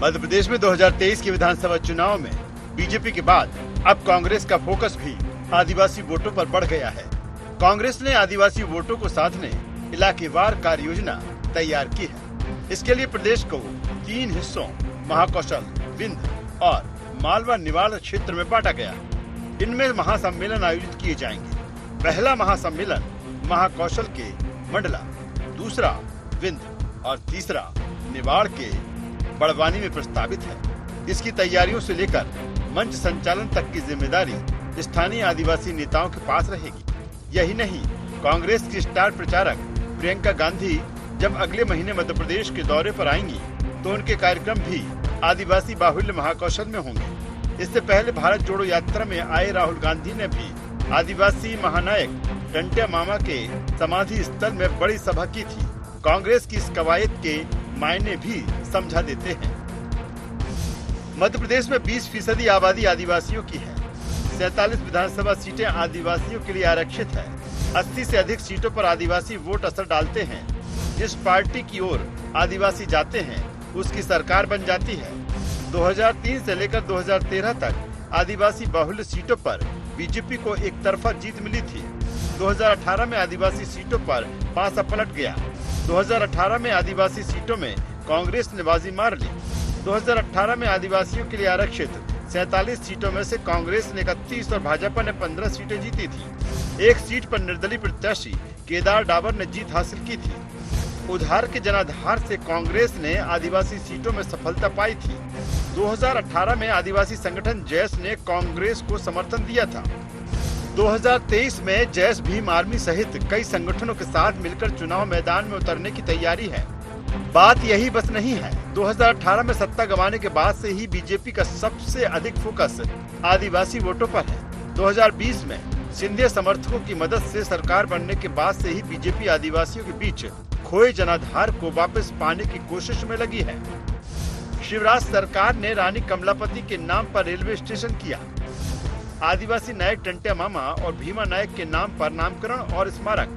मध्य प्रदेश में 2023 के विधानसभा चुनाव में बीजेपी के बाद अब कांग्रेस का फोकस भी आदिवासी वोटों पर बढ़ गया है। कांग्रेस ने आदिवासी वोटों को साधने इलाकेवार कार्य योजना तैयार की है। इसके लिए प्रदेश को 3 हिस्सों महाकौशल, विंध्य और मालवा निवाड़ क्षेत्र में बांटा गया। इनमें महासम्मेलन आयोजित किए जाएंगे। पहला महासम्मेलन महाकौशल के मंडला, दूसरा विंध्य और तीसरा निवाड़ के बड़वानी में प्रस्तावित है। इसकी तैयारियों से लेकर मंच संचालन तक की जिम्मेदारी स्थानीय आदिवासी नेताओं के पास रहेगी। यही नहीं, कांग्रेस की स्टार प्रचारक प्रियंका गांधी जब अगले महीने मध्य प्रदेश के दौरे पर आएंगी तो उनके कार्यक्रम भी आदिवासी बाहुल्य महाकौशल में होंगे। इससे पहले भारत जोड़ो यात्रा में आए राहुल गांधी ने भी आदिवासी महानायक टंट्या मामा के समाधि स्थल में बड़ी सभा की थी। कांग्रेस की इस कवायद के मायने भी समझा देते हैं। मध्य प्रदेश में 20% आबादी आदिवासियों की है। 47 विधानसभा सीटें आदिवासियों के लिए आरक्षित है। 80 से अधिक सीटों पर आदिवासी वोट असर डालते हैं। जिस पार्टी की ओर आदिवासी जाते हैं उसकी सरकार बन जाती है। 2003 से लेकर 2013 तक आदिवासी बाहुल्य सीटों पर बीजेपी को एक तरफा जीत मिली थी। 2018 में आदिवासी सीटों पर पासा पलट गया। 2018 में आदिवासी सीटों में कांग्रेस ने बाजी मार ली। 2018 में आदिवासियों के लिए आरक्षित 47 सीटों में से कांग्रेस ने 31 और भाजपा ने 15 सीटें जीती थी। एक सीट पर निर्दलीय प्रत्याशी केदार डाबर ने जीत हासिल की थी। उधार के जनाधार से कांग्रेस ने आदिवासी सीटों में सफलता पाई थी। 2018 में आदिवासी संगठन जैस ने कांग्रेस को समर्थन दिया था। 2023 में जैस भीम आर्मी सहित कई संगठनों के साथ मिलकर चुनाव मैदान में उतरने की तैयारी है। बात यही बस नहीं है। 2018 में सत्ता गंवाने के बाद से ही बीजेपी का सबसे अधिक फोकस आदिवासी वोटों पर है। 2020 में सिंधिया समर्थकों की मदद से सरकार बनने के बाद से ही बीजेपी आदिवासियों के बीच खोए जनाधार को वापस पाने की कोशिश में लगी है। शिवराज सरकार ने रानी कमलापति के नाम पर रेलवे स्टेशन किया। आदिवासी नायक टंट्या मामा और भीमा नायक के नाम पर नामकरण और स्मारक।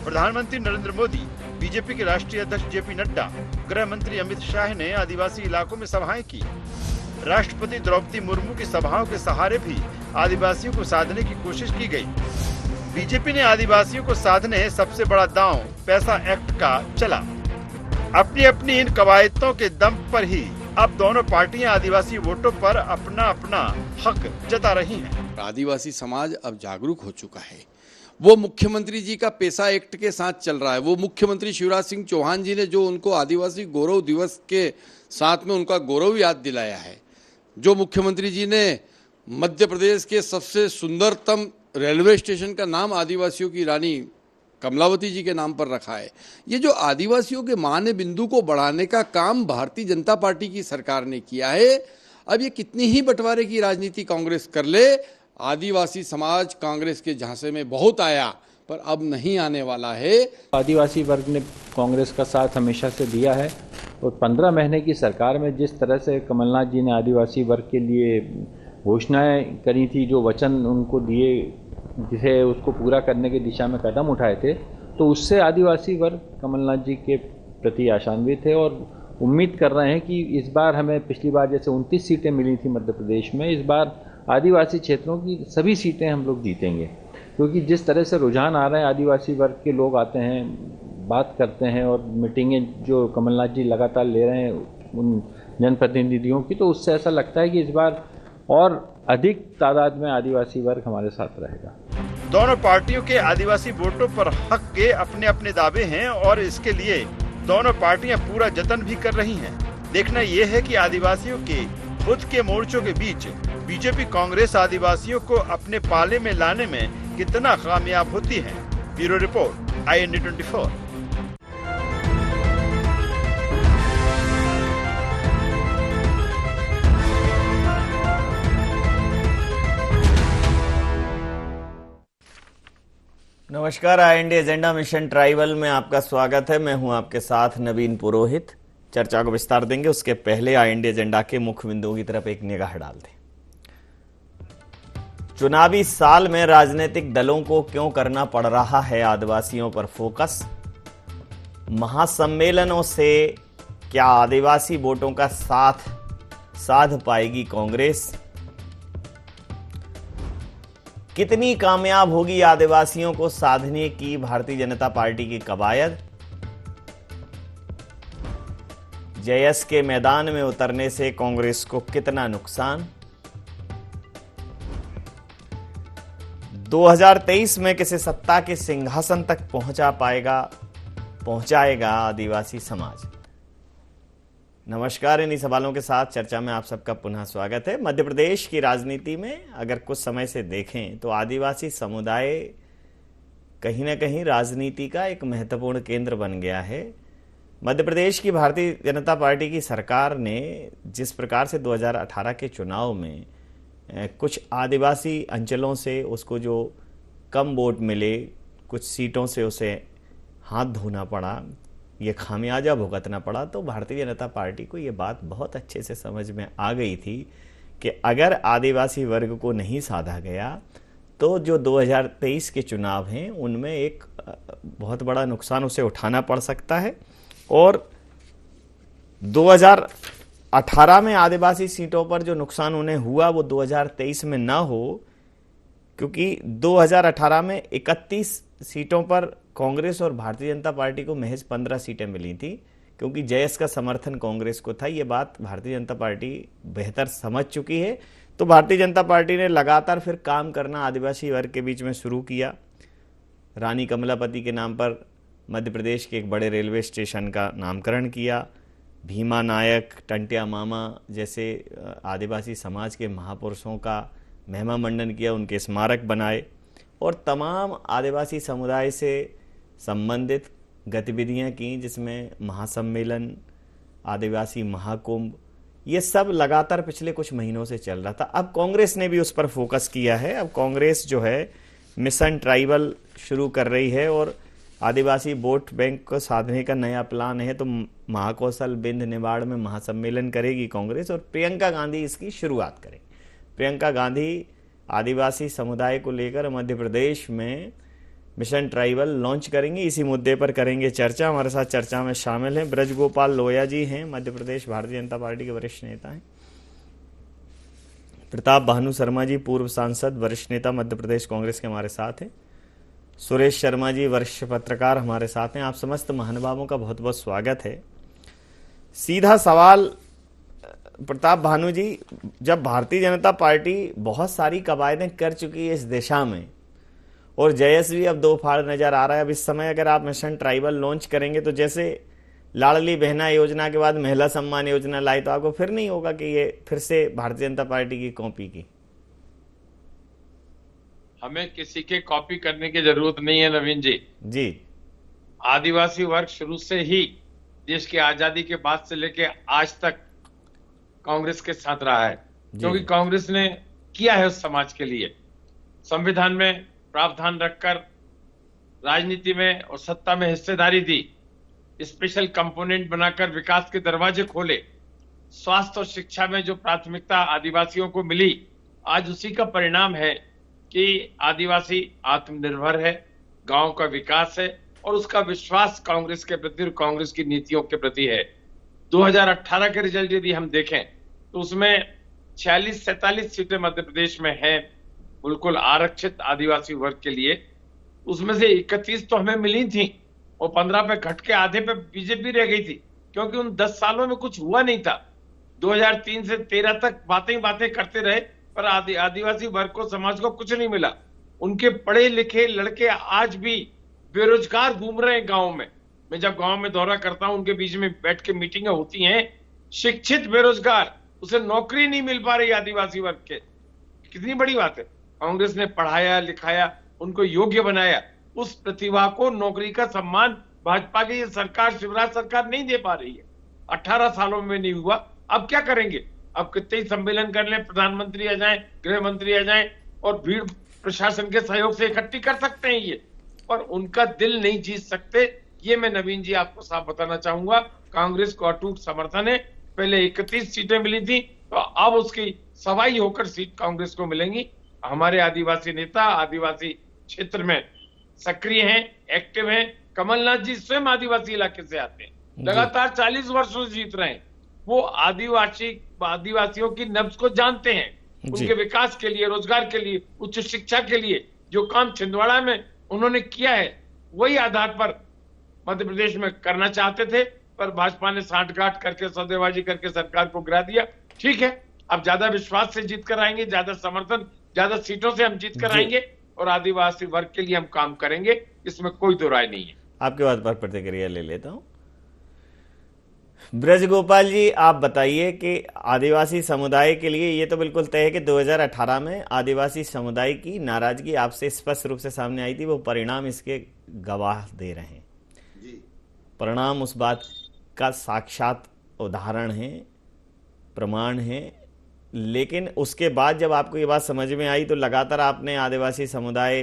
प्रधानमंत्री नरेंद्र मोदी, बीजेपी के राष्ट्रीय अध्यक्ष जेपी नड्डा, गृह मंत्री अमित शाह ने आदिवासी इलाकों में सभाएं की। राष्ट्रपति द्रौपदी मुर्मू की सभाओं के सहारे भी आदिवासियों को साधने की कोशिश की गई। बीजेपी ने आदिवासियों को साधने सबसे बड़ा दांव पैसा एक्ट का चला। अपनी अपनी इन कवायदों के दम पर ही अब दोनों पार्टियां आदिवासी वोटों पर अपना अपना हक जता रही हैं। आदिवासी समाज अब जागरूक हो चुका है। वो मुख्यमंत्री जी का पैसा एक्ट के साथ चल रहा है। वो मुख्यमंत्री शिवराज सिंह चौहान जी ने जो उनको आदिवासी गौरव दिवस के साथ में उनका गौरव याद दिलाया है, जो मुख्यमंत्री जी ने मध्य प्रदेश के सबसे सुंदरतम रेलवे स्टेशन का नाम आदिवासियों की रानी कमलावती जी के नाम पर रखा है। ये जो आदिवासियों के मान्य बिंदु को बढ़ाने का काम भारतीय जनता पार्टी की सरकार ने किया है। अब ये कितनी ही बंटवारे की राजनीति कांग्रेस कर ले, आदिवासी समाज कांग्रेस के झांसे में बहुत आया पर अब नहीं आने वाला है। आदिवासी वर्ग ने कांग्रेस का साथ हमेशा से दिया है और 15 महीने की सरकार में जिस तरह से कमलनाथ जी ने आदिवासी वर्ग के लिए घोषणाएं करी थी, जो वचन उनको दिए, जिसे उसको पूरा करने की दिशा में कदम उठाए थे, तो उससे आदिवासी वर्ग कमलनाथ जी के प्रति आशान्वित है और उम्मीद कर रहे हैं कि इस बार हमें पिछली बार जैसे 29 सीटें मिली थी मध्य प्रदेश में, इस बार आदिवासी क्षेत्रों की सभी सीटें हम लोग जीतेंगे। क्योंकि जिस तरह से रुझान आ रहे हैं, आदिवासी वर्ग के लोग आते हैं, बात करते हैं और मीटिंगें जो कमलनाथ जी लगातार ले रहे हैं उन जनप्रतिनिधियों की, तो उससे ऐसा लगता है कि इस बार और अधिक तादाद में आदिवासी वर्ग हमारे साथ रहेगा। दोनों पार्टियों के आदिवासी वोटों पर हक के अपने अपने दावे हैं और इसके लिए दोनों पार्टियां पूरा जतन भी कर रही हैं। देखना यह है कि आदिवासियों के खुद के मोर्चों के बीच बीजेपी कांग्रेस आदिवासियों को अपने पाले में लाने में कितना कामयाब होती है। Bureau report, IND 24। नमस्कार, IND एजेंडा मिशन ट्राइबल में आपका स्वागत है। मैं हूं आपके साथ नवीन पुरोहित। चर्चा को विस्तार देंगे, उसके पहले IND एजेंडा के मुख्य बिंदुओं की तरफ एक निगाह डाल दें। चुनावी साल में राजनीतिक दलों को क्यों करना पड़ रहा है आदिवासियों पर फोकस? महासम्मेलनों से क्या आदिवासी वोटों का साथ साध पाएगी कांग्रेस? कितनी कामयाब होगी आदिवासियों को साधने की भारतीय जनता पार्टी की कवायद? जयस के मैदान में उतरने से कांग्रेस को कितना नुकसान? 2023 में किसे सत्ता के सिंहासन तक पहुंचाएगा आदिवासी समाज? नमस्कार, इन्हीं सवालों के साथ चर्चा में आप सबका पुनः स्वागत है। मध्य प्रदेश की राजनीति में अगर कुछ समय से देखें तो आदिवासी समुदाय कहीं ना कहीं राजनीति का एक महत्वपूर्ण केंद्र बन गया है। मध्य प्रदेश की भारतीय जनता पार्टी की सरकार ने जिस प्रकार से 2018 के चुनाव में कुछ आदिवासी अंचलों से उसको जो कम वोट मिले, कुछ सीटों से उसे हाथ धोना पड़ा, ये खामियाजा भुगतना पड़ा, तो भारतीय जनता पार्टी को ये बात बहुत अच्छे से समझ में आ गई थी कि अगर आदिवासी वर्ग को नहीं साधा गया तो जो 2023 के चुनाव हैं उनमें एक बहुत बड़ा नुकसान उसे उठाना पड़ सकता है। और 2018 में आदिवासी सीटों पर जो नुकसान उन्हें हुआ वो 2023 में ना हो, क्योंकि 2018 में 31 सीटों पर कांग्रेस और भारतीय जनता पार्टी को महज 15 सीटें मिली थी, क्योंकि जयस का समर्थन कांग्रेस को था। ये बात भारतीय जनता पार्टी बेहतर समझ चुकी है। तो भारतीय जनता पार्टी ने लगातार फिर काम करना आदिवासी वर्ग के बीच में शुरू किया। रानी कमलापति के नाम पर मध्य प्रदेश के एक बड़े रेलवे स्टेशन का नामकरण किया। भीमा नायक, टंटिया मामा जैसे आदिवासी समाज के महापुरुषों का महिमा मंडन किया, उनके स्मारक बनाए और तमाम आदिवासी समुदाय से संबंधित गतिविधियां की, जिसमें महासम्मेलन, आदिवासी महाकुंभ, ये सब लगातार पिछले कुछ महीनों से चल रहा था। अब कांग्रेस ने भी उस पर फोकस किया है। अब कांग्रेस जो है मिशन ट्राइबल शुरू कर रही है और आदिवासी वोट बैंक को साधने का नया प्लान है। तो महाकौशल, बिंद, निवाड़ में महासम्मेलन करेगी कांग्रेस और प्रियंका गांधी इसकी शुरुआत करेंगी। प्रियंका गांधी आदिवासी समुदाय को लेकर मध्य प्रदेश में मिशन ट्राइबल लॉन्च करेंगे। इसी मुद्दे पर करेंगे चर्चा। हमारे साथ चर्चा में शामिल हैं ब्रज गोपाल लोया जी, हैं मध्य प्रदेश भारतीय जनता पार्टी के वरिष्ठ नेता हैं। प्रताप भानु शर्मा जी, पूर्व सांसद, वरिष्ठ नेता मध्य प्रदेश कांग्रेस के हमारे साथ हैं। सुरेश शर्मा जी, वरिष्ठ पत्रकार, हमारे साथ हैं। आप समस्त महानुभावों का बहुत बहुत स्वागत है। सीधा सवाल प्रताप भानु जी, जब भारतीय जनता पार्टी बहुत सारी कवायदें कर चुकी है इस दिशा में और जयस भी अब दो फाड़ नजर आ रहा है, अब इस समय अगर आप मिशन ट्राइबल लॉन्च करेंगे तो जैसे लाडली बहना योजना के बाद महिला सम्मान योजना लाई, तो आपको फिर नहीं होगा कि ये फिर से भारतीय जनता पार्टी की कॉपी की? हमें किसी के कॉपी करने की जरूरत नहीं है नवीन जी। जी, आदिवासी वर्ग शुरू से ही देश की आजादी के बाद से लेके आज तक कांग्रेस के साथ रहा है, क्योंकि कांग्रेस ने किया है उस समाज के लिए। संविधान में प्रावधान रखकर राजनीति में और सत्ता में हिस्सेदारी दी, स्पेशल कंपोनेंट बनाकर विकास के दरवाजे खोले, स्वास्थ्य और शिक्षा में जो प्राथमिकता आदिवासियों को मिली, आज उसी का परिणाम है कि आदिवासी आत्मनिर्भर है, गांव का विकास है और उसका विश्वास कांग्रेस के प्रति और कांग्रेस की नीतियों के प्रति है। 2018 के रिजल्ट यदि हम देखें तो उसमें 46-47 सीटें मध्य प्रदेश में हैं बिल्कुल आरक्षित आदिवासी वर्ग के लिए। उसमें से 31 तो हमें मिली थी और 15 पे घट के आधे पे बीजेपी रह गई थी, क्योंकि उन 10 सालों में कुछ हुआ नहीं था। 2003 से 13 तक बातें करते रहे, पर आदिवासी वर्ग को, समाज को कुछ नहीं मिला। उनके पढ़े लिखे लड़के आज भी बेरोजगार घूम रहे हैं गाँव में। मैं जब गाँव में दौरा करता हूं, उनके बीच में बैठ के मीटिंगें होती हैं, शिक्षित बेरोजगार, उसे नौकरी नहीं मिल पा रही आदिवासी वर्ग के। कितनी बड़ी बात है। कांग्रेस ने पढ़ाया लिखाया, उनको योग्य बनाया, उस प्रतिभा को नौकरी का सम्मान भाजपा की सरकार, शिवराज सरकार नहीं दे पा रही है। 18 सालों में नहीं हुआ। अब क्या करेंगे? अब कितने ही सम्मेलन कर लें, प्रधानमंत्री आ जाएं, गृह मंत्री आ जाएं और भीड़ प्रशासन के सहयोग से इकट्ठी कर सकते हैं ये, पर उनका दिल नहीं जीत सकते। ये मैं नवीन जी आपको साफ बताना चाहूंगा। कांग्रेस को अटूट समर्थन है। पहले 31 सीटें मिली थी, तो अब उसकी सवाई होकर सीट कांग्रेस को मिलेंगी। हमारे आदिवासी नेता आदिवासी क्षेत्र में सक्रिय हैं, एक्टिव हैं। कमलनाथ जी स्वयं आदिवासी इलाके से आते हैं, लगातार 40 वर्षों से जीत रहे हैं। वो आदिवासी आदिवासियों की नब्ज को जानते हैं, उनके विकास के लिए, रोजगार के लिए, उच्च शिक्षा के लिए जो काम छिंदवाड़ा में उन्होंने किया है, वही आधार पर मध्य प्रदेश में करना चाहते थे, पर भाजपा ने सांठगांठ करके, सौदेबाजी करके सरकार को गिरा दिया। ठीक है, अब ज्यादा विश्वास से जीत कर आएंगे, ज्यादा समर्थन, ज्यादा सीटों से हम जीत कर आएंगे और आदिवासी वर्ग के लिए हम काम करेंगे, इसमें कोई दो राय नहीं है। आपके बात पर प्रतिक्रिया ले लेता हूं। ब्रज गोपाल जी, आप बताइए कि आदिवासी समुदाय के लिए ये तो बिल्कुल तय है कि 2018 में आदिवासी समुदाय की नाराजगी आपसे स्पष्ट रूप से सामने आई थी, वो परिणाम इसके गवाह दे रहे हैं। परिणाम उस बात का साक्षात उदाहरण है, प्रमाण है। लेकिन उसके बाद जब आपको ये बात समझ में आई तो लगातार आपने आदिवासी समुदाय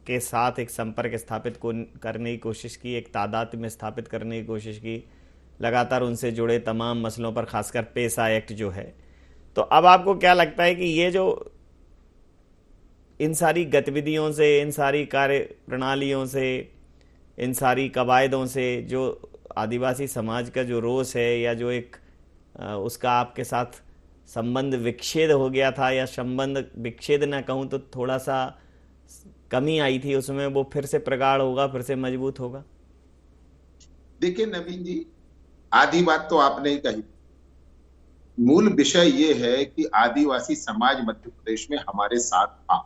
के साथ एक संपर्क स्थापित करने की कोशिश की, एक तादाद में स्थापित करने की कोशिश की, लगातार उनसे जुड़े तमाम मसलों पर, खासकर पेसा एक्ट जो है। तो अब आपको क्या लगता है कि ये जो इन सारी गतिविधियों से, इन सारी कार्य प्रणालियों से, इन सारी कवायदों से जो आदिवासी समाज का जो रोष है या जो एक उसका आपके साथ संबंध विच्छेद हो गया था, या संबंध विच्छेद ना कहूं तो थोड़ा सा कमी आई थी उसमें, वो फिर से प्रगाढ़ होगा, फिर से मजबूत होगा? देखिए नवीन जी, आधी बात तो आपने ही कही। मूल विषय ये है कि आदिवासी समाज मध्य प्रदेश में हमारे साथ था,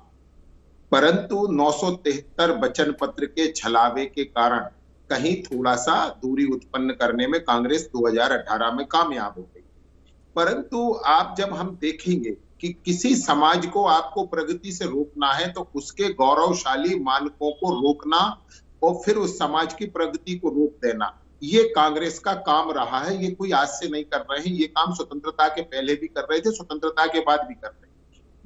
परंतु 973 वचन पत्र के छलावे के कारण कहीं थोड़ा सा दूरी उत्पन्न करने में कांग्रेस 2018 में कामयाब हो गई। परंतु आप जब हम देखेंगे कि किसी समाज को आपको प्रगति से रोकना है तो उसके गौरवशाली मानकों को रोकना और फिर उस समाज की प्रगति को रोक देना, ये कांग्रेस का काम रहा है। ये कोई आज से नहीं कर रहे हैं, ये काम स्वतंत्रता के पहले भी कर रहे थे, स्वतंत्रता के बाद भी कर रहे हैं।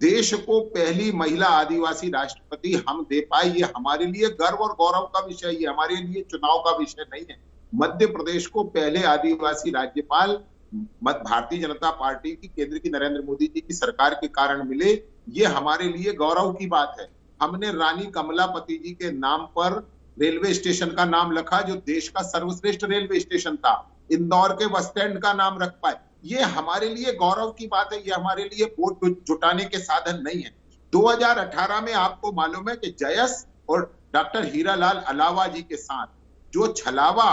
देश को पहली महिला आदिवासी राष्ट्रपति हम दे पाए, ये हमारे लिए गर्व और गौरव का विषय, ये हमारे लिए चुनाव का विषय नहीं है। मध्य प्रदेश को पहले आदिवासी राज्यपाल भारतीय जनता पार्टी की, केंद्र की नरेंद्र मोदी जी की सरकार के कारण मिले, ये हमारे लिए गौरव की बात है। हमने रानी कमलापति जी के नाम पर रेलवे स्टेशन का नाम रखा, जो देश का सर्वश्रेष्ठ रेलवे स्टेशन था। इंदौर के बस स्टैंड का नाम रख पाए, ये हमारे लिए गौरव की बात है, ये हमारे लिए वोट जुटाने के साधन नहीं है। 2018 में आपको मालूम है कि जयस और डॉक्टर हीरालाल अलावा जी के साथ जो छलावा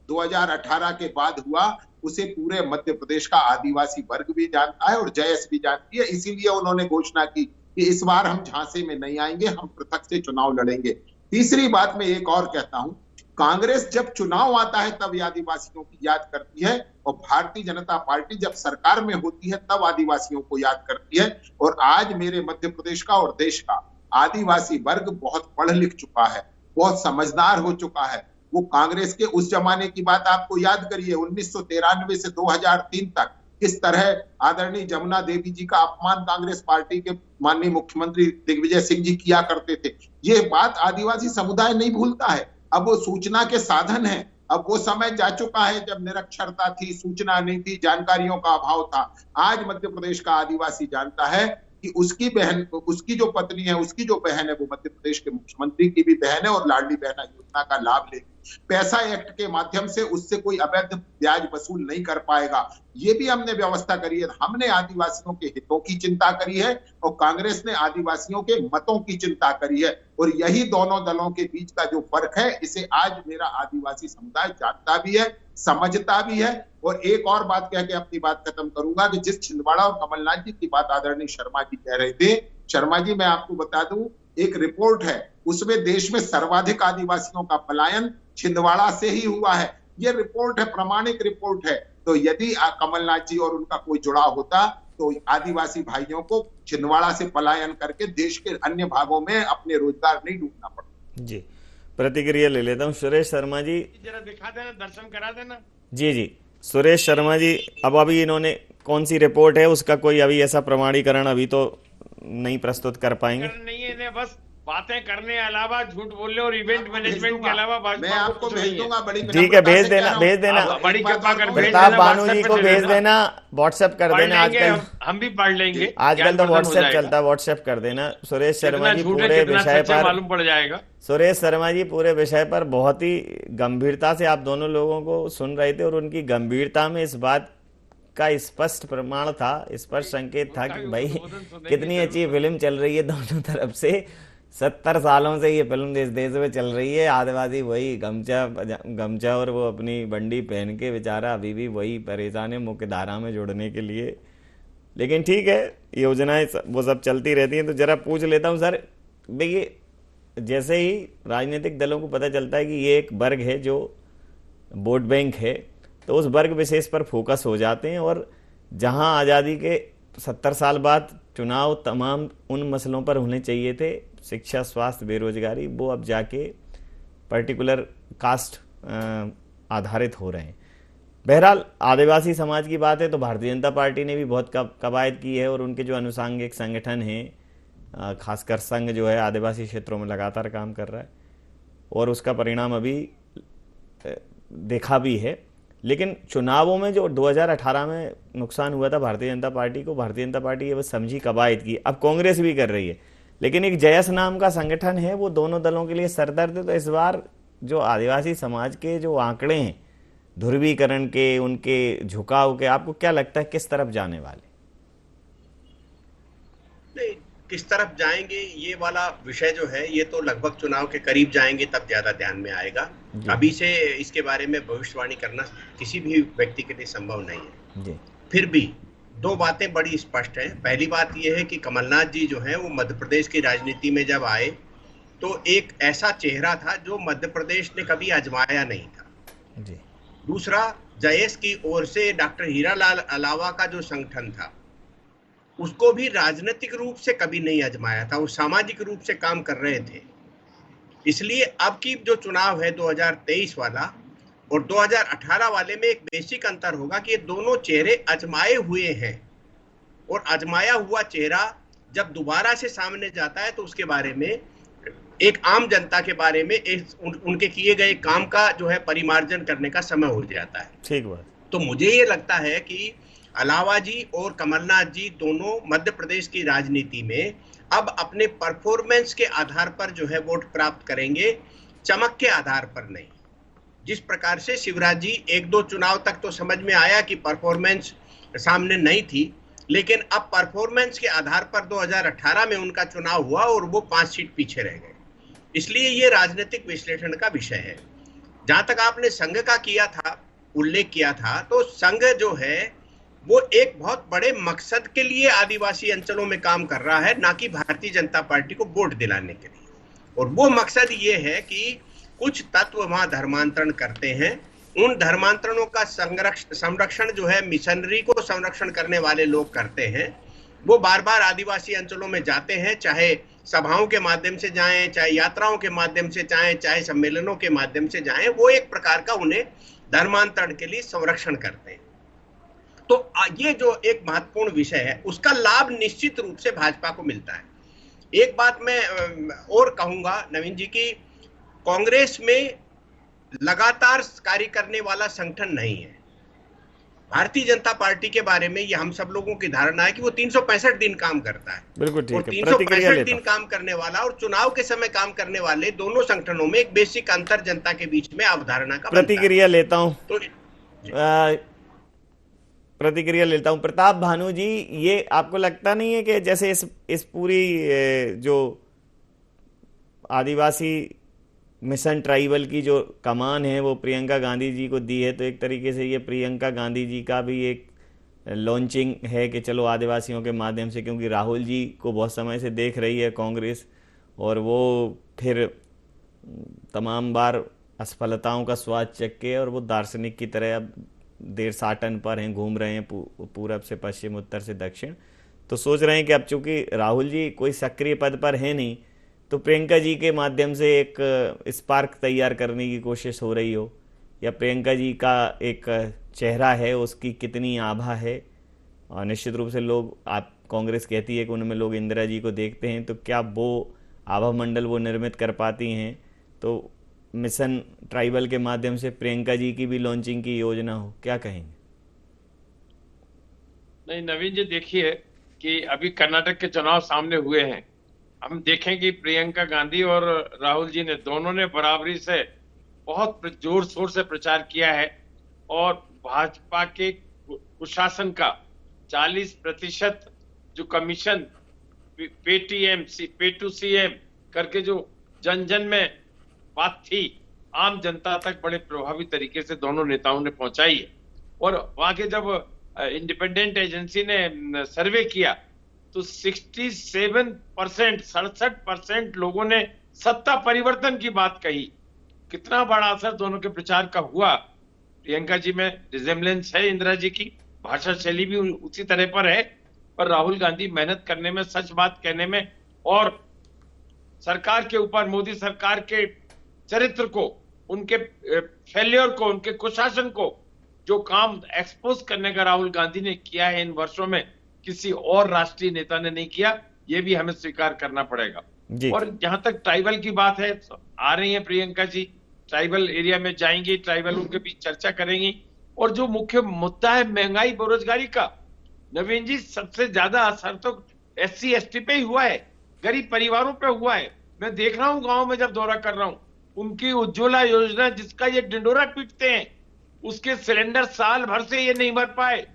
2018 के बाद हुआ, उसे पूरे मध्य प्रदेश का आदिवासी वर्ग भी जानता है और जयस भी जानती है। इसीलिए उन्होंने घोषणा की कि इस बार हम झांसे में नहीं आएंगे, हम पृथक से चुनाव लड़ेंगे। तीसरी बात मैं एक और कहता हूं, कांग्रेस जब चुनाव आता है तब आदिवासियों की याद करती है, और भारतीय जनता पार्टी जब सरकार में होती है तब आदिवासियों को याद करती है। और आज मेरे मध्य प्रदेश का और देश का आदिवासी वर्ग बहुत पढ़ लिख चुका है, बहुत समझदार हो चुका है। वो कांग्रेस के उस जमाने की बात आपको याद करिए, 1993 से 2003 तक किस तरह आदरणीय जमुना देवी जी का अपमान कांग्रेस पार्टी के माननीय मुख्यमंत्री दिग्विजय सिंह जी किया करते थे। ये बात आदिवासी समुदाय नहीं भूलता है। अब वो सूचना के साधन है, अब वो समय जा चुका है जब निरक्षरता थी, सूचना नहीं थी, जानकारियों का अभाव था। आज मध्य प्रदेश का आदिवासी जानता है कि उसकी बहन, उसकी जो पत्नी है, उसकी जो बहन है, वो मध्य प्रदेश के मुख्यमंत्री की भी बहन है और लाडली बहना योजना का लाभ लेगी। पैसा एक्ट के माध्यम से उससे कोई अवैध ब्याज वसूल नहीं कर पाएगा, ये भी हमने व्यवस्था करी है। हमने आदिवासियों के हितों की चिंता करी है और कांग्रेस ने आदिवासियों के मतों की चिंता करी है, और यही दोनों दलों के बीच का जो फर्क है, इसे आज मेरा आदिवासी समुदाय जानता भी है, समझता भी है। और एक और बात कह के अपनी बात खत्म करूंगा कि जिस छिंदवाड़ा और कमलनाथ जी की बात आदरणीय शर्मा जी कह रहे थे, शर्मा जी मैं आपको बता दूं, एक रिपोर्ट है उसमें देश में सर्वाधिक आदिवासियों का पलायन छिंदवाड़ा से ही हुआ है। ये रिपोर्ट है, प्रमाणिक रिपोर्ट है। तो यदि कमलनाथ जी और उनका कोई जुड़ाव होता तो आदिवासी भाइयों को छिंदवाड़ा से पलायन करके देश के अन्य भागों में अपने रोजगार नहीं ढूंढना पड़ता। जी, प्रतिक्रिया ले लेता हूँ। सुरेश शर्मा जी जरा दिखा देना, दर्शन करा देना। जी, सुरेश शर्मा जी, अब अभी इन्होंने कौन सी रिपोर्ट है उसका कोई अभी ऐसा प्रमाणीकरण अभी तो नहीं प्रस्तुत कर पाएंगे? नहीं है, इन्हें बस बातें करने के अलावा, झूठ बोलने और इवेंट मैनेजमेंट के अलावा मैं आपको भेज दूंगा। बड़ी ठीक है, भेज देना बड़ी कृपा कर प्रताप भानु जी को भेज देना, व्हाट्सएप कर देना। आजकल हम भी पढ़ लेंगे, आजकल तो व्हाट्सएप चलता है, व्हाट्सएप कर देना। सुरेश शर्मा जी पूरे विषय पर मालूम पड़ जाएगा। सुरेश शर्मा जी पूरे विषय पर बहुत ही गंभीरता से आप दोनों लोगों को सुन रहे थे, और उनकी गंभीरता में इस बात का स्पष्ट प्रमाण था, स्पष्ट संकेत था कि भाई कितनी अच्छी फिल्म चल रही है दोनों तरफ से। 70 सालों से ये फिल्म इस देश में चल रही है, आदिवासी वही गमछा और वो अपनी बंडी पहन के बेचारा अभी भी वही परेशान है मुख्य धारा में जुड़ने के लिए। लेकिन ठीक है, योजनाएं वो सब चलती रहती हैं। तो जरा पूछ लेता हूँ सर, देखिए जैसे ही राजनीतिक दलों को पता चलता है कि ये एक वर्ग है जो वोट बैंक है, तो उस वर्ग विशेष पर फोकस हो जाते हैं, और जहां आज़ादी के 70 साल बाद चुनाव तमाम उन मसलों पर होने चाहिए थे, शिक्षा, स्वास्थ्य, बेरोजगारी, वो अब जाके पर्टिकुलर कास्ट आधारित हो रहे हैं। बहरहाल आदिवासी समाज की बात है तो भारतीय जनता पार्टी ने भी बहुत कवायद की है, और उनके जो अनुसांगिक संगठन हैं, खासकर संघ जो है आदिवासी क्षेत्रों में लगातार काम कर रहा है, और उसका परिणाम अभी देखा भी है। लेकिन चुनावों में जो 2018 में नुकसान हुआ था भारतीय जनता पार्टी को, भारतीय जनता पार्टी ये बस समझी कवायद की, अब कांग्रेस भी कर रही है। लेकिन एक जयस नाम का संगठन है, वो दोनों दलों के लिए सरदर्द है। तो इस बार जो आदिवासी समाज के जो आंकड़े हैं ध्रुवीकरण के, उनके झुकाव के, आपको क्या लगता है किस तरफ जाने वाले? नहीं, किस तरफ जाएंगे ये वाला विषय जो है, ये तो लगभग चुनाव के करीब जाएंगे तब ज्यादा ध्यान में आएगा। अभी से इसके बारे में भविष्यवाणी करना किसी भी व्यक्ति के लिए संभव नहीं है जी। फिर भी दो बातें बड़ी स्पष्ट हैं। पहली बात यह है कि कमलनाथ जी जो हैं वो मध्य प्रदेश की राजनीति में जब आए तो एक ऐसा चेहरा था जो मध्य प्रदेश ने कभी आजमाया नहीं था जी। दूसरा, जयेश की ओर से डॉक्टर हीरालाल अलावा का जो संगठन था उसको भी राजनीतिक रूप से कभी नहीं आजमाया था, वो सामाजिक रूप से काम कर रहे थे। इसलिए अब की जो चुनाव है 2023 वाला और 2018 वाले में एक बेसिक अंतर होगा कि ये दोनों चेहरे आजमाए हुए हैं, और आजमाया हुआ चेहरा जब दोबारा से सामने जाता है तो उसके बारे में एक आम जनता के बारे में उनके किए गए काम का जो है परिमार्जन करने का समय हो जाता है। ठीक बात। तो मुझे ये लगता है कि अलावा जी और कमलनाथ जी दोनों मध्य प्रदेश की राजनीति में अब अपने परफॉर्मेंस के आधार पर जो है वोट प्राप्त करेंगे, चमक के आधार पर नहीं। जिस प्रकार से शिवराज जी 1-2 चुनाव तक तो समझ में आया कि परफॉर्मेंस सामने नहीं थी, लेकिन अब परफॉर्मेंस के आधार पर 2018 में उनका चुनाव हुआ और वो 5 सीट पीछे रह गए। इसलिए ये राजनीतिक विश्लेषण का विषय है। जहां तक आपने संघ का किया था, उल्लेख किया था, तो संघ जो है वो एक बहुत बड़े मकसद के लिए आदिवासी अंचलों में काम कर रहा है, ना कि भारतीय जनता पार्टी को वोट दिलाने के लिए। और वो मकसद ये है कि कुछ तत्व वहां धर्मांतरण करते हैं, उन धर्मांतरणों का संरक्षण जो है मिशनरी को संरक्षण करने वाले लोग करते हैं। वो बार बार आदिवासी अंचलों में जाते हैं, चाहे सभाओं के माध्यम से जाएं, चाहे यात्राओं के माध्यम से जाएं, चाहे सम्मेलनों के माध्यम से जाएं, वो एक प्रकार का उन्हें धर्मांतरण के लिए संरक्षण करते हैं। तो ये जो एक महत्वपूर्ण विषय है उसका लाभ निश्चित रूप से भाजपा को मिलता है। एक बात मैं और कहूंगा नवीन जी की, कांग्रेस में लगातार कार्य करने वाला संगठन नहीं है। भारतीय जनता पार्टी के बारे में ये हम सब लोगों की धारणा है कि वो 365 दिन काम करता है। बिल्कुल ठीक है। 365 दिन काम करने वाला और चुनाव के समय काम करने वाले दोनों संगठनों में एक बेसिक अंतर जनता के बीच में अवधारणा का प्रतिक्रिया लेता हूं। तो प्रतिक्रिया लेता हूं प्रताप भानु जी, ये आपको लगता नहीं है कि जैसे इस पूरी जो आदिवासी मिशन ट्राइबल की जो कमान है वो प्रियंका गांधी जी को दी है, तो एक तरीके से ये प्रियंका गांधी जी का भी एक लॉन्चिंग है कि चलो आदिवासियों के माध्यम से, क्योंकि राहुल जी को बहुत समय से देख रही है कांग्रेस, और वो फिर तमाम बार असफलताओं का स्वाद चख के, और वो दार्शनिक की तरह अब 1.5 साटन पर हैं, घूम रहे हैं पूरब से पश्चिम, उत्तर से दक्षिण। तो सोच रहे हैं कि अब चूंकि राहुल जी कोई सक्रिय पद पर है नहीं, तो प्रियंका जी के माध्यम से एक स्पार्क तैयार करने की कोशिश हो रही हो, या प्रियंका जी का एक चेहरा है उसकी कितनी आभा है। और निश्चित रूप से लोग, आप कांग्रेस कहती है कि उनमें लोग इंदिरा जी को देखते हैं, तो क्या वो आभा मंडल वो निर्मित कर पाती हैं? तो मिशन ट्राइबल के माध्यम से प्रियंका जी की भी लॉन्चिंग की योजना हो, क्या कहेंगे? नहीं नवीन जी, देखिए कि अभी कर्नाटक के चुनाव सामने हुए हैं, हम देखें कि प्रियंका गांधी और राहुल जी ने दोनों ने बराबरी से बहुत जोर शोर से प्रचार किया है, और भाजपा के कुशासन का 40% जो कमीशन पे टू सीएम करके जो जन जन में बात थी, आम जनता तक बड़े प्रभावी तरीके से दोनों नेताओं ने पहुंचाई है। और वहां के जब इंडिपेंडेंट एजेंसी ने सर्वे किया तो 67% लोगों ने सत्ता परिवर्तन की बात कही। कितना बड़ा असर दोनों के प्रचार का हुआ। प्रियंका जी में रिजेम्बलेंस है इंदिरा जी की, भाषा शैली भी उसी तरह पर है, पर राहुल गांधी मेहनत करने में, सच बात कहने में और सरकार के ऊपर, मोदी सरकार के चरित्र को, उनके फेल्योर को, उनके कुशासन को, जो काम एक्सपोज करने का राहुल गांधी ने किया है इन वर्षों में, किसी और राष्ट्रीय नेता ने नहीं किया। ये भी हमें स्वीकार करना पड़ेगा। और जहां तक ट्राइबल की बात है, आ रही है प्रियंका जी, ट्राइबल एरिया में जाएंगी, ट्राइबलों के बीच चर्चा करेंगी। और जो मुख्य मुद्दा है महंगाई, बेरोजगारी का, नवीन जी, सबसे ज्यादा असर तो SC ST पे ही हुआ है, गरीब परिवारों पे हुआ है। मैं देख रहा हूं गांव में जब दौरा कर रहा हूं, उनकी उज्ज्वला योजना जिसका ये ढिंडोरा पीटते हैं, उसके सिलेंडर साल भर से ये नहीं भर पाए।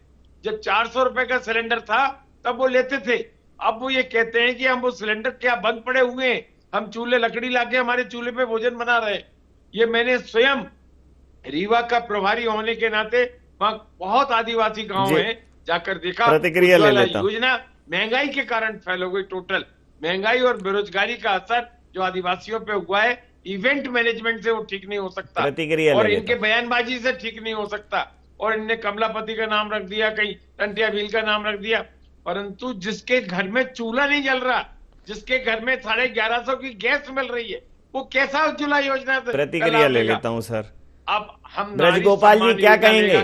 जब 400 रुपए का सिलेंडर था तब वो लेते थे, अब वो ये कहते हैं कि हम वो सिलेंडर क्या बंद पड़े हुए हैं, हम चूल्हे लकड़ी लाके हमारे चूल्हे पे भोजन बना रहे हैं। ये मैंने स्वयं रीवा का प्रभारी होने के नाते, वहां बहुत आदिवासी गांव है, जाकर देखा। प्रतिक्रिया ले लेता हूं। योजना महंगाई के कारण फैल हो गई। टोटल महंगाई और बेरोजगारी का असर जो आदिवासियों पे हुआ है, इवेंट मैनेजमेंट से वो ठीक नहीं हो सकता, प्रतिक्रिया और ले इनके लेता बयानबाजी से ठीक नहीं हो सकता। और इनने कमलापति का नाम रख दिया, कहीं टंटिया भील का नाम रख दिया, परंतु जिसके घर में चूल्हा नहीं जल रहा, जिसके घर में 1150 की गैस मिल रही है, वो कैसा उज्ज्वला योजना से प्रतिक्रिया ले लेता हूं सर। अब हम ब्रजगोपाल जी क्या कहेंगे?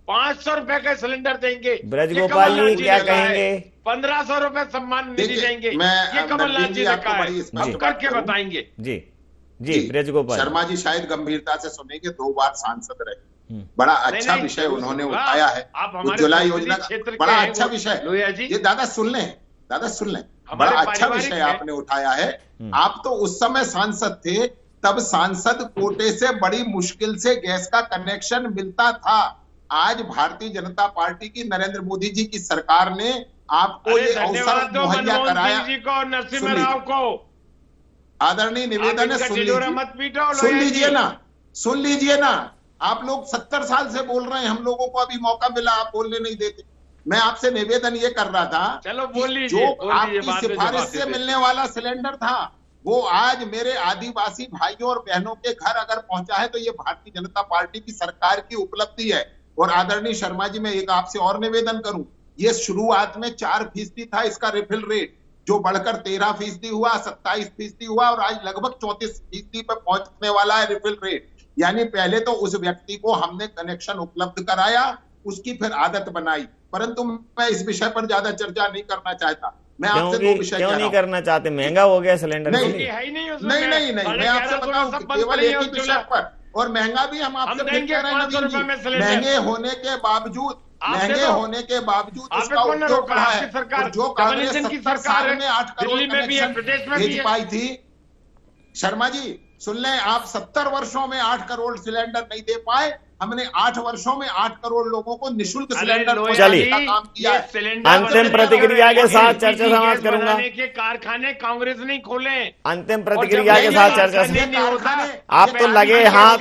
500 रुपए का सिलेंडर देंगे। ब्रजगोपाल जी क्या कहेंगे? 1500 रुपए सम्मान निधि देंगे, ये कमलनाथ जी ने कहा है, हम करके बताएंगे। जी जी ब्रजगोपाल शर्मा जी शायद गंभीरता से सुनेंगे, 2 बार सांसद रहे, बड़ा अच्छा विषय उन्होंने उठाया है, उज्ज्वला योजना का बड़ा अच्छा विषय। ये दादा सुन लें, बड़ा अच्छा विषय आपने उठाया है। आप तो उस समय सांसद थे, तब सांसद कोटे से बड़ी मुश्किल से गैस का कनेक्शन मिलता था। आज भारतीय जनता पार्टी की, नरेंद्र मोदी जी की सरकार ने आपको ये अवसर मुहैया कराया। जी को, नरसिम्हा राव को आदरणीय निवेदन है, सुन लीजिए ना। आप लोग 70 साल से बोल रहे हैं, हम लोगों को अभी मौका मिला, आप बोलने नहीं देते। मैं आपसे निवेदन ये कर रहा था, चलो बोल लीजिए, जो आपकी सिफारिश से मिलने वाला सिलेंडर था, वो आज मेरे आदिवासी भाइयों और बहनों के घर अगर पहुंचा है तो ये भारतीय जनता पार्टी की सरकार की उपलब्धि है। और आदरणीय शर्मा जी, मैं एक आपसे और निवेदन करूं, ये शुरुआत में 4% था इसका रिफिल रेट, जो बढ़कर 13% हुआ, 27% हुआ, और आज लगभग 34% पर पहुंचने वाला है रिफिल रेट। यानी पहले तो उस व्यक्ति को हमने कनेक्शन उपलब्ध कराया, उसकी फिर आदत बनाई। परंतु मैं इस विषय पर ज्यादा चर्चा नहीं करना चाहता। मैं आपसे 2 विषय क्यों नहीं करना चाहते? महंगा हो गया सिलेंडर? नहीं, मैं आपसे बताऊं कि केवल एक ही विषय पर, और महंगा भी हम आपसे फिर कह रहे हैं, महंगे होने के बावजूद उसका उपयोग बढ़ा है। और जो कांग्रेस 70 साल में 8 करोड़ कनेक्शन भेज पाई थी, शर्मा जी सुन लें, आप 70 वर्षों में 8 करोड़ सिलेंडर नहीं दे पाए, हमने 8 वर्षों में 8 करोड़ लोगों को निःशुल्क सिलेंडर पहुंचाने का काम किया है। अंतिम प्रतिक्रिया के साथ चर्चा समाप्त करूंगा। के कारखाने कांग्रेस नहीं खोले। अंतिम प्रतिक्रिया के साथ चर्चा आप तो लगे हाथ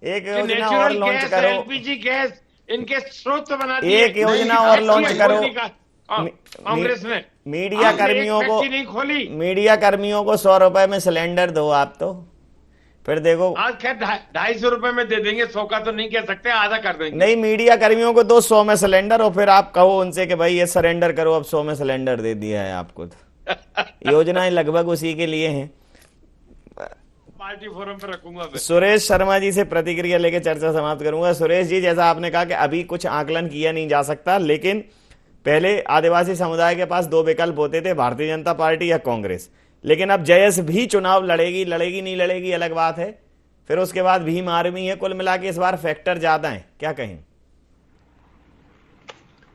एक योजना और लॉन्च करो, LPG गैस इनके स्रोत बना एक योजना और लॉन्च करो। कांग्रेस ने मीडिया कर्मियों को 100 रुपए में सिलेंडर दो आप, तो फिर देखो। आज खैर 250 रुपए में दे देंगे, 100 का तो नहीं कह सकते, आधा कर देंगे। नहीं, मीडिया कर्मियों को दो 100 में सिलेंडर, और फिर आप कहो उनसे कि भाई ये सरेंडर करो, अब 100 में सिलेंडर दे दिया है आपको। तो योजनाएं लगभग उसी के लिए हैं। पार्टी फोरम पर रखूंगा। सुरेश शर्मा जी से प्रतिक्रिया लेके चर्चा समाप्त करूंगा। सुरेश जी, जैसा आपने कहा कि अभी कुछ आकलन किया नहीं जा सकता, लेकिन पहले आदिवासी समुदाय के पास 2 विकल्प होते थे, भारतीय जनता पार्टी या कांग्रेस। लेकिन अब जयस भी चुनाव लड़ेगी नहीं लड़ेगी अलग बात है। फिर उसके बाद भीम आर्मी है। कुल मिला के इस बार फैक्टर ज्यादा है, क्या कहें?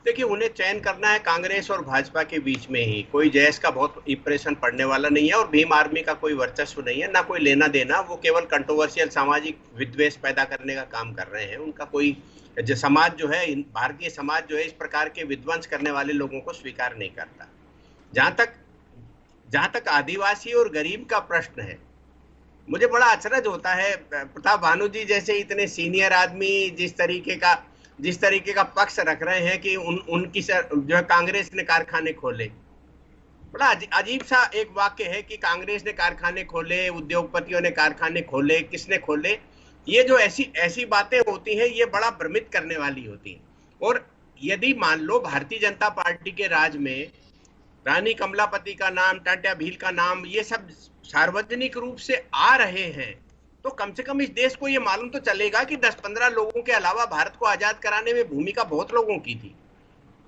देखिए, उन्हें चयन करना है कांग्रेस और भाजपा के बीच में ही। कोई जयस का बहुत इंप्रेशन पड़ने वाला नहीं है और भीम आर्मी का कोई वर्चस्व नहीं है, ना कोई लेना देना। वो केवल कंट्रोवर्शियल सामाजिक विद्वेष पैदा करने का काम कर रहे हैं। उनका कोई जो समाज जो है, भारतीय समाज जो है, इस प्रकार के विध्वंस करने वाले लोगों को स्वीकार नहीं करता। जहां तक आदिवासी और गरीब का प्रश्न है, मुझे बड़ा अचरज होता है प्रताप भानु जी जैसे इतने सीनियर आदमी जिस तरीके का पक्ष रख रहे हैं कि उनकी जो है कांग्रेस ने कारखाने खोले। बड़ा अजीब सा एक वाक्य है कि कांग्रेस ने कारखाने खोले, उद्योगपतियों ने कारखाने खोले, किसने खोले। ये जो ऐसी बातें होती हैं, ये बड़ा भ्रमित करने वाली होती हैं। और यदि मान लो भारतीय जनता पार्टी के राज में रानी कमलापति का नाम, टाटा भील का नाम, ये सब सार्वजनिक रूप से आ रहे हैं, तो कम से कम इस देश को ये मालूम तो चलेगा कि 10-15 लोगों के अलावा भारत को आजाद कराने में भूमिका बहुत लोगों की थी।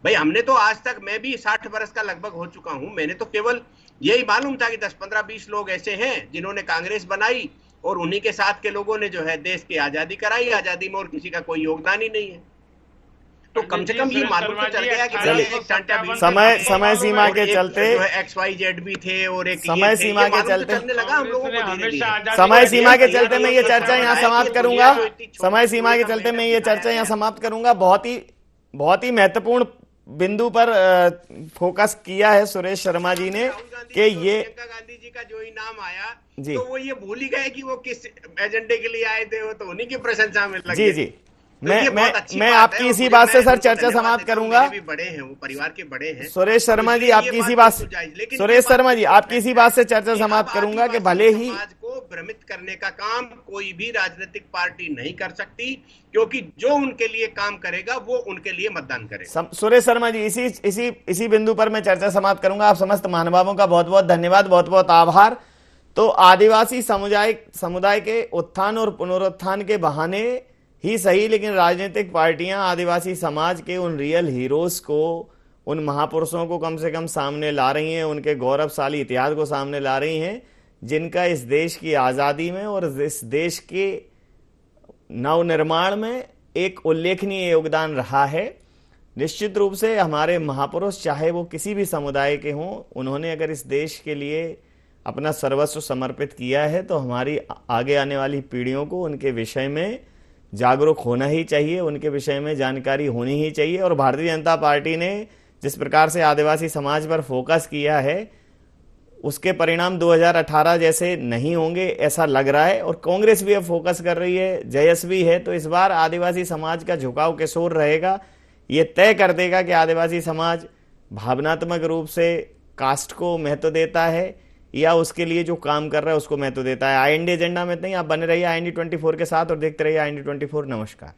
भाई, हमने तो आज तक, मैं भी 60 वर्ष का लगभग हो चुका हूं, मैंने तो केवल यही मालूम था कि 10-15-20 लोग ऐसे हैं जिन्होंने कांग्रेस बनाई और उन्हीं के साथ के लोगों ने जो है देश की आजादी कराई। आजादी में और किसी का कोई योगदान ही नहीं है। तो कम से कम ये मालूम तो चल गया कि समय सीमा के चलते XYZ भी थे और एक समय सीमा के चलते चलने लगा हम लोगों को धीरे-धीरे। समय सीमा के चलते मैं ये चर्चा यहाँ समाप्त करूंगा। समय सीमा के चलते मैं ये चर्चा यहाँ समाप्त करूंगा। बहुत ही महत्वपूर्ण बिंदु पर फोकस किया है सुरेश शर्मा जी ने कि ये प्रियंका गांधी जी का जो ही नाम आया जी, तो वो ये भूल ही गए कि वो किस एजेंडे के लिए आए थे। वो तो उन्हीं की प्रशंसा में लगे। जी जी, मैं आपकी इसी बात से सर चर्चा समाप्त करूंगा। भी बड़े हैं, वो परिवार के बड़े हैं। सुरेश शर्मा जी, आपकी इसी बात से चर्चा समाप्त करूंगा कि भले ही समाज को भ्रमित करने का काम कोई भी राजनीतिक पार्टी नहीं कर सकती, क्योंकि जो उनके लिए काम करेगा वो उनके लिए मतदान करेगा। सुरेश शर्मा जी, इसी बिंदु पर मैं चर्चा समाप्त करूंगा। आप समस्त महानुभावों का बहुत बहुत धन्यवाद, बहुत बहुत आभार। तो आदिवासी समुदाय के उत्थान और पुनरुत्थान के बहाने ही सही, लेकिन राजनीतिक पार्टियां आदिवासी समाज के उन रियल हीरोज को, उन महापुरुषों को कम से कम सामने ला रही हैं, उनके गौरवशाली इतिहास को सामने ला रही हैं, जिनका इस देश की आज़ादी में और इस देश के नवनिर्माण में एक उल्लेखनीय योगदान रहा है। निश्चित रूप से हमारे महापुरुष, चाहे वो किसी भी समुदाय के हों, उन्होंने अगर इस देश के लिए अपना सर्वस्व समर्पित किया है तो हमारी आगे आने वाली पीढ़ियों को उनके विषय में जागरूक होना ही चाहिए, उनके विषय में जानकारी होनी ही चाहिए। और भारतीय जनता पार्टी ने जिस प्रकार से आदिवासी समाज पर फोकस किया है, उसके परिणाम 2018 जैसे नहीं होंगे ऐसा लग रहा है। और कांग्रेस भी अब फोकस कर रही है, जयस्वी है, तो इस बार आदिवासी समाज का झुकाव किशोर रहेगा। ये तय कर देगा कि आदिवासी समाज भावनात्मक रूप से कास्ट को महत्व देता है या उसके लिए जो काम कर रहा है उसको महत्व देता है। IND एजेंडा में नहीं, आप बने रहिए IND 24 के साथ और देखते रहिए IND 24। नमस्कार।